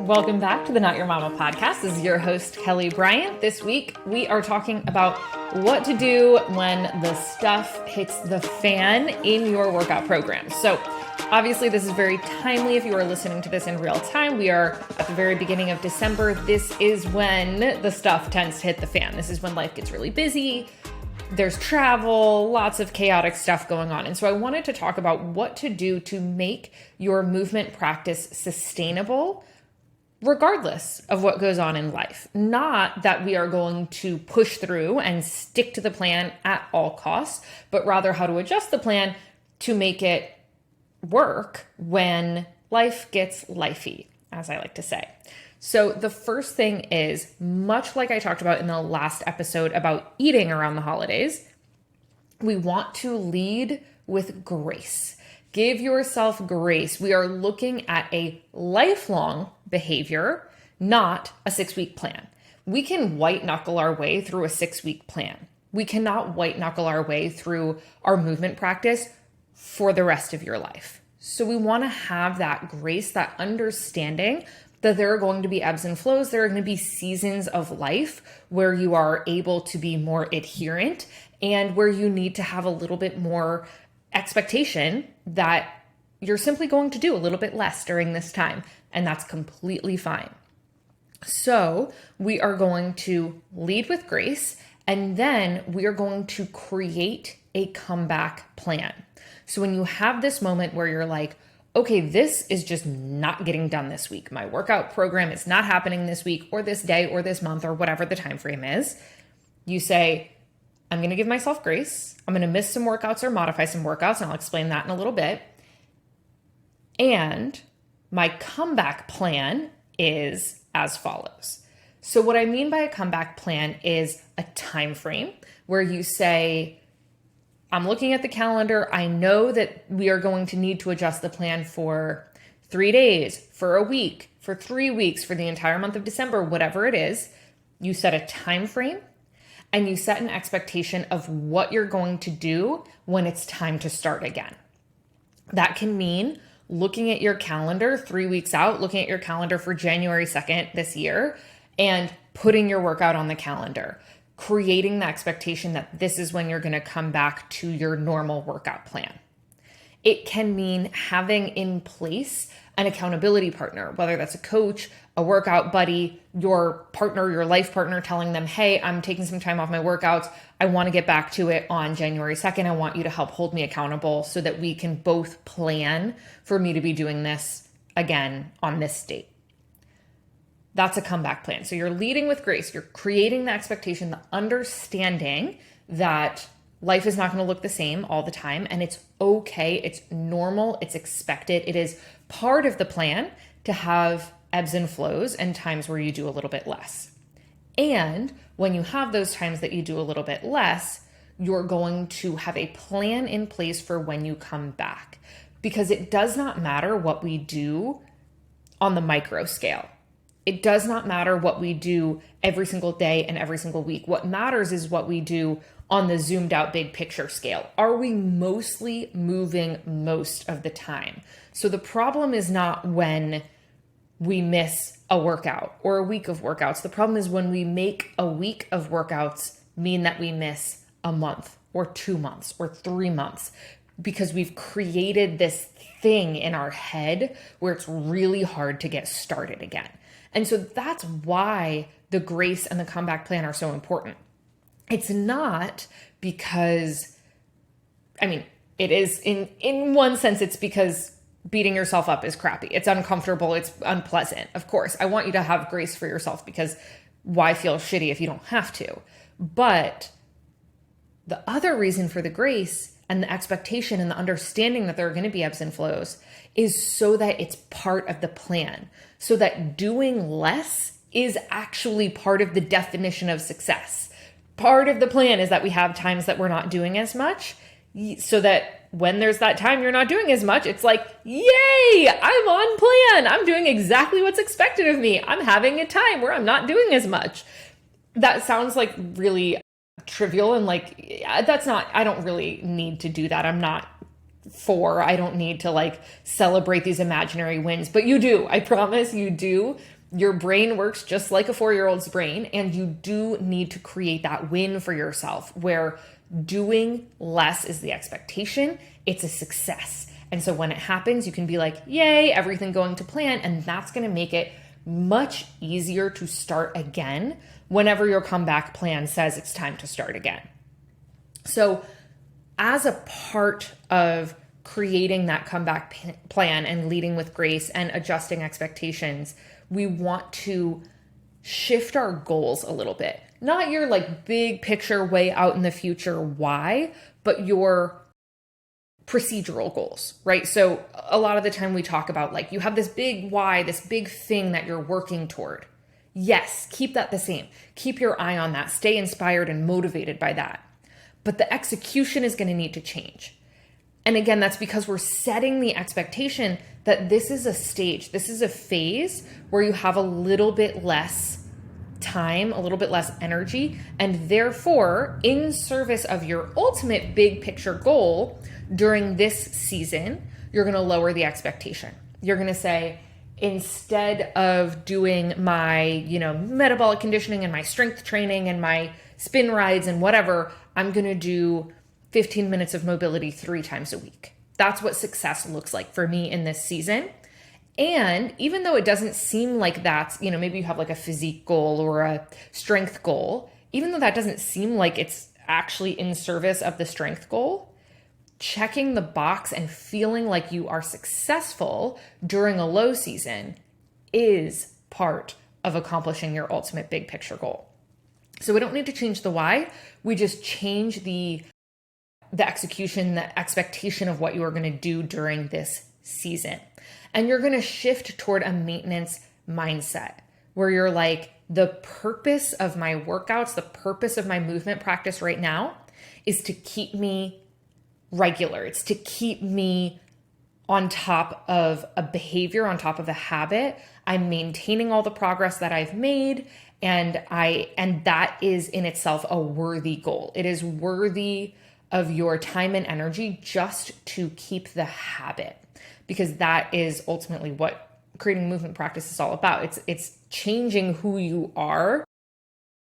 Welcome back to the Not Your Mama podcast. This is your host, Kelly Bryant. This week, we are talking about what to do when the stuff hits the fan in your workout program. So obviously, this is very timely if you are listening to this in real time. We are at the very beginning of December. This is when the stuff tends to hit the fan. This is when life gets really busy. There's travel, lots of chaotic stuff going on. And so I wanted to talk about what to do to make your movement practice sustainable regardless of what goes on in life. Not that we are going to push through and stick to the plan at all costs, but rather how to adjust the plan to make it work when life gets lifey, as I like to say. So the first thing is, much like I talked about in the last episode about eating around the holidays, we want to lead with grace. Give yourself grace. We are looking at a lifelong behavior, not a 6-week plan. We can white knuckle our way through a 6-week plan. We cannot white knuckle our way through our movement practice for the rest of your life. So we want to have that grace, that understanding that there are going to be ebbs and flows. There are going to be seasons of life where you are able to be more adherent and where you need to have a little bit more expectation that you're simply going to do a little bit less during this time. And that's completely fine. So we are going to lead with grace, and then we are going to create a comeback plan. So when you have this moment where you're like, okay, this is just not getting done this week. My workout program is not happening this week or this day or this month or whatever the time frame is. You say, I'm going to give myself grace. I'm going to miss some workouts or modify some workouts, and I'll explain that in a little bit. And my comeback plan is as follows. So what I mean by a comeback plan is a time frame where you say, I'm looking at the calendar. I know that we are going to need to adjust the plan for 3 days, for a week, for 3 weeks, for the entire month of December, whatever it is. You set a time frame and you set an expectation of what you're going to do when it's time to start again. That can mean looking at your calendar 3 weeks out, looking at your calendar for January 2nd this year, and putting your workout on the calendar, creating the expectation that this is when you're going to come back to your normal workout plan. It can mean having in place an accountability partner, whether that's a coach, a workout buddy, your partner, your life partner, telling them, hey, I'm taking some time off my workouts. I want to get back to it on January 2nd. I want you to help hold me accountable so that we can both plan for me to be doing this again on this date. That's a comeback plan. So you're leading with grace. You're creating the expectation, the understanding that life is not going to look the same all the time, and it's okay. It's normal. It's expected. It is part of the plan to have ebbs and flows and times where you do a little bit less. And when you have those times that you do a little bit less, you're going to have a plan in place for when you come back, because it does not matter what we do on the micro scale. It does not matter what we do every single day and every single week. What matters is what we do on the zoomed out big picture scale. Are we mostly moving most of the time? So the problem is not when we miss a workout or a week of workouts. The problem is when we make a week of workouts mean that we miss a month or 2 months or 3 months, because we've created this thing in our head where it's really hard to get started again. And so that's why the grace and the comeback plan are so important. It's not because, it is in one sense, it's because beating yourself up is crappy. It's uncomfortable. It's unpleasant. Of course, I want you to have grace for yourself, because why feel shitty if you don't have to? But the other reason for the grace and the expectation and the understanding that there are going to be ebbs and flows is so that it's part of the plan, so that doing less is actually part of the definition of success. Part of the plan is that we have times that we're not doing as much, so that when there's that time you're not doing as much, it's like, yay, I'm on plan. I'm doing exactly what's expected of me. I'm having a time where I'm not doing as much. That sounds like really trivial and like, that's not, I don't really need to do that. I don't need to like celebrate these imaginary wins, but you do. I promise you do. Your brain works just like a 4-year-old's brain, and you do need to create that win for yourself where doing less is the expectation. It's a success. And so when it happens, you can be like, yay, everything going to plan. And that's going to make it much easier to start again whenever your comeback plan says it's time to start again. So as a part of creating that comeback plan and leading with grace and adjusting expectations, we want to shift our goals a little bit. Not your like big picture way out in the future why, but your procedural goals, right? So a lot of the time we talk about like you have this big why, this big thing that you're working toward. Yes, keep that the same. Keep your eye on that. Stay inspired and motivated by that. But the execution is going to need to change. And again, that's because we're setting the expectation that this is a stage, this is a phase where you have a little bit less time, a little bit less energy, and therefore, in service of your ultimate big picture goal during this season, you're going to lower the expectation. You're going to say, instead of doing my, metabolic conditioning and my strength training and my spin rides and whatever, I'm going to do 15 minutes of mobility 3 times a week. That's what success looks like for me in this season. And even though it doesn't seem like that's, maybe you have like a physique goal or a strength goal, even though that doesn't seem like it's actually in service of the strength goal, checking the box and feeling like you are successful during a low season is part of accomplishing your ultimate big picture goal. So we don't need to change the why. We just change the execution, the expectation of what you are going to do during this season. And you're going to shift toward a maintenance mindset where you're like, the purpose of my workouts, the purpose of my movement practice right now is to keep me regular. It's to keep me on top of a behavior, on top of a habit. I'm maintaining all the progress that I've made. And that is in itself a worthy goal. It is worthy of your time and energy just to keep the habit, because that is ultimately what creating movement practice is all about. It's changing who you are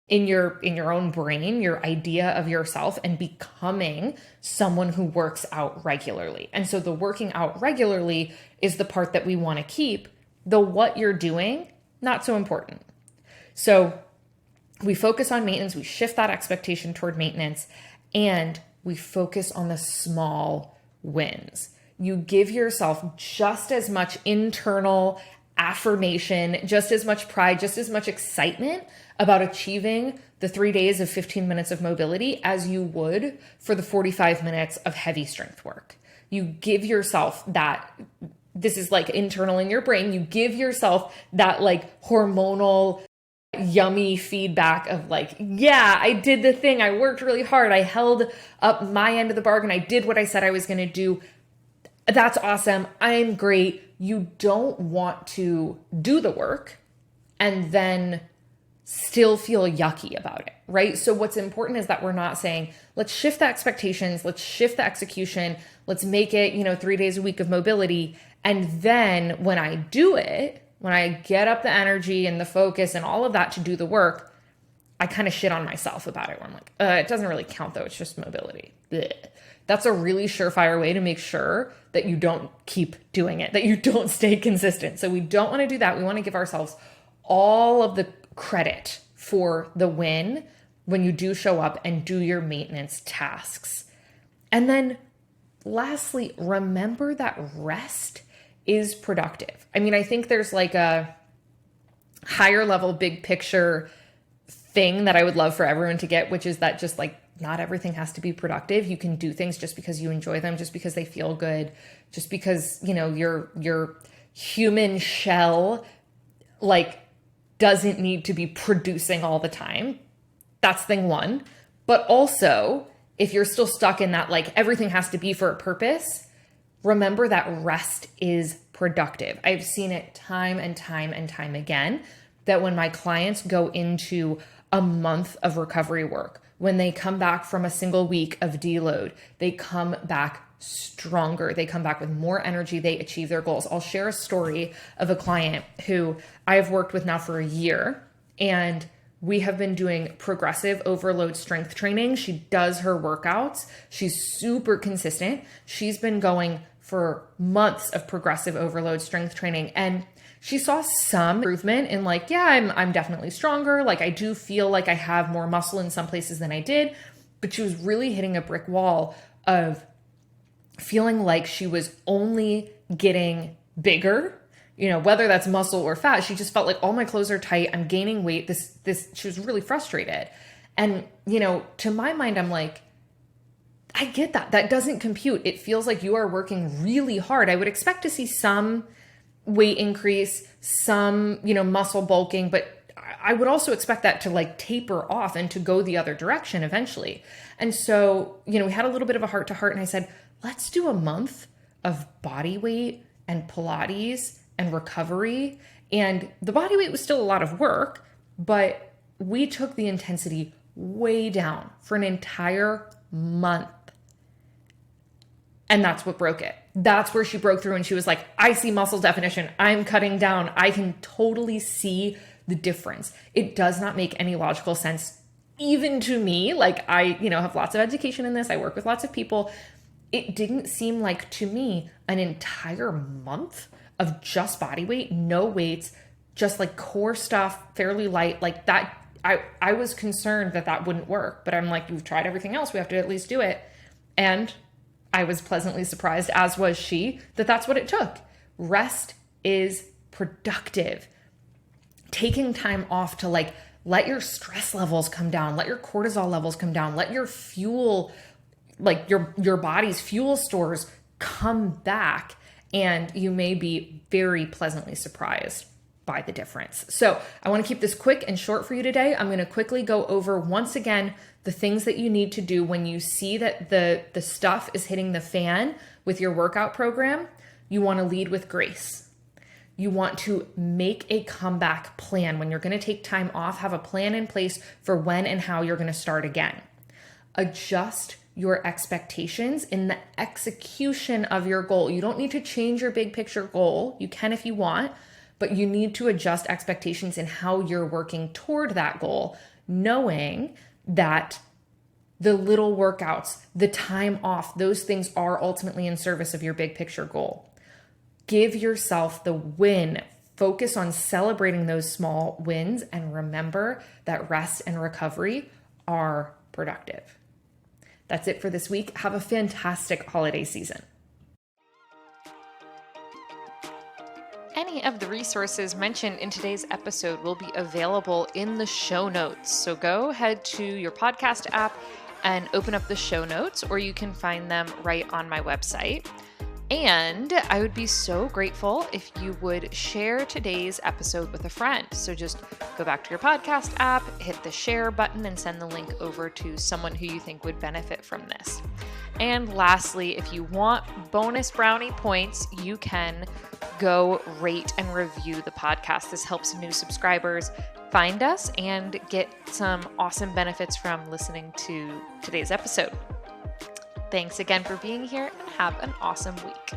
in your own brain, your idea of yourself, and becoming someone who works out regularly. And so the working out regularly is the part that we want to keep. The what you're doing, not so important. So we focus on maintenance, we shift that expectation toward maintenance, and we focus on the small wins. You give yourself just as much internal affirmation, just as much pride, just as much excitement about achieving the 3 days of 15 minutes of mobility as you would for the 45 minutes of heavy strength work. You give yourself that, this is like internal in your brain, you give yourself that like hormonal yummy feedback of like, yeah, I did the thing. I worked really hard. I held up my end of the bargain. I did what I said I was going to do. That's awesome. I'm great. You don't want to do the work and then still feel yucky about it, right? So what's important is that we're not saying, let's shift the expectations, let's shift the execution, let's make it, 3 days a week of mobility. And then when I do it, when I get up the energy and the focus and all of that to do the work, I kind of shit on myself about it. Where I'm like, it doesn't really count though. It's just mobility. Blech. That's a really surefire way to make sure that you don't keep doing it, that you don't stay consistent. So we don't want to do that. We want to give ourselves all of the credit for the win when you do show up and do your maintenance tasks. And then lastly, remember that rest is productive. I mean, I think there's like a higher level, big picture thing that I would love for everyone to get, which is that just like not everything has to be productive. You can do things just because you enjoy them, just because they feel good, just because, your human shell like doesn't need to be producing all the time. That's thing one. But also, if you're still stuck in that like everything has to be for a purpose, remember that rest is productive. I've seen it time and time and time again that when my clients go into a month of recovery work, when they come back from a single week of deload, they come back stronger. They come back with more energy. They achieve their goals. I'll share a story of a client who I've worked with now for a year, and we have been doing progressive overload strength training. She does her workouts. She's super consistent. She's been going for months of progressive overload strength training, and she saw some improvement in like, yeah, I'm definitely stronger. Like I do feel like I have more muscle in some places than I did, but she was really hitting a brick wall of feeling like she was only getting bigger, whether that's muscle or fat. She just felt like all my clothes are tight. I'm gaining weight. She was really frustrated. And, to my mind, I'm like, I get that. That doesn't compute. It feels like you are working really hard. I would expect to see some weight increase, some, muscle bulking, but I would also expect that to like taper off and to go the other direction eventually. And so, we had a little bit of a heart to heart, and I said, let's do a month of body weight and Pilates and recovery. And the body weight was still a lot of work, but we took the intensity way down for an entire month. And that's what broke it. That's where she broke through and she was like, I see muscle definition. I'm cutting down. I can totally see the difference. It does not make any logical sense, even to me. Like I, have lots of education in this. I work with lots of people. It didn't seem like to me an entire month of just body weight, no weights, just like core stuff, fairly light like that. I was concerned that wouldn't work, but I'm like, you've tried everything else. We have to at least do it. And I was pleasantly surprised, as was she, that that's what it took. Rest is productive. Taking time off to like, let your stress levels come down, let your cortisol levels come down, let your fuel, like your body's fuel stores come back, and you may be very pleasantly surprised by the difference. So I want to keep this quick and short for you today. I'm going to quickly go over once again the things that you need to do when you see that the stuff is hitting the fan with your workout program. You want to lead with grace. You want to make a comeback plan. When you're going to take time off, have a plan in place for when and how you're going to start again. Adjust your expectations in the execution of your goal. You don't need to change your big picture goal. You can if you want, but you need to adjust expectations in how you're working toward that goal, knowing that the little workouts, the time off, those things are ultimately in service of your big picture goal. Give yourself the win. Focus on celebrating those small wins, and remember that rest and recovery are productive. That's it for this week. Have a fantastic holiday season. Any of the resources mentioned in today's episode will be available in the show notes. So go head to your podcast app and open up the show notes, or you can find them right on my website. And I would be so grateful if you would share today's episode with a friend. So just go back to your podcast app, hit the share button, and send the link over to someone who you think would benefit from this. And lastly, if you want bonus brownie points, you can go rate and review the podcast. This helps new subscribers find us and get some awesome benefits from listening to today's episode. Thanks again for being here, and have an awesome week.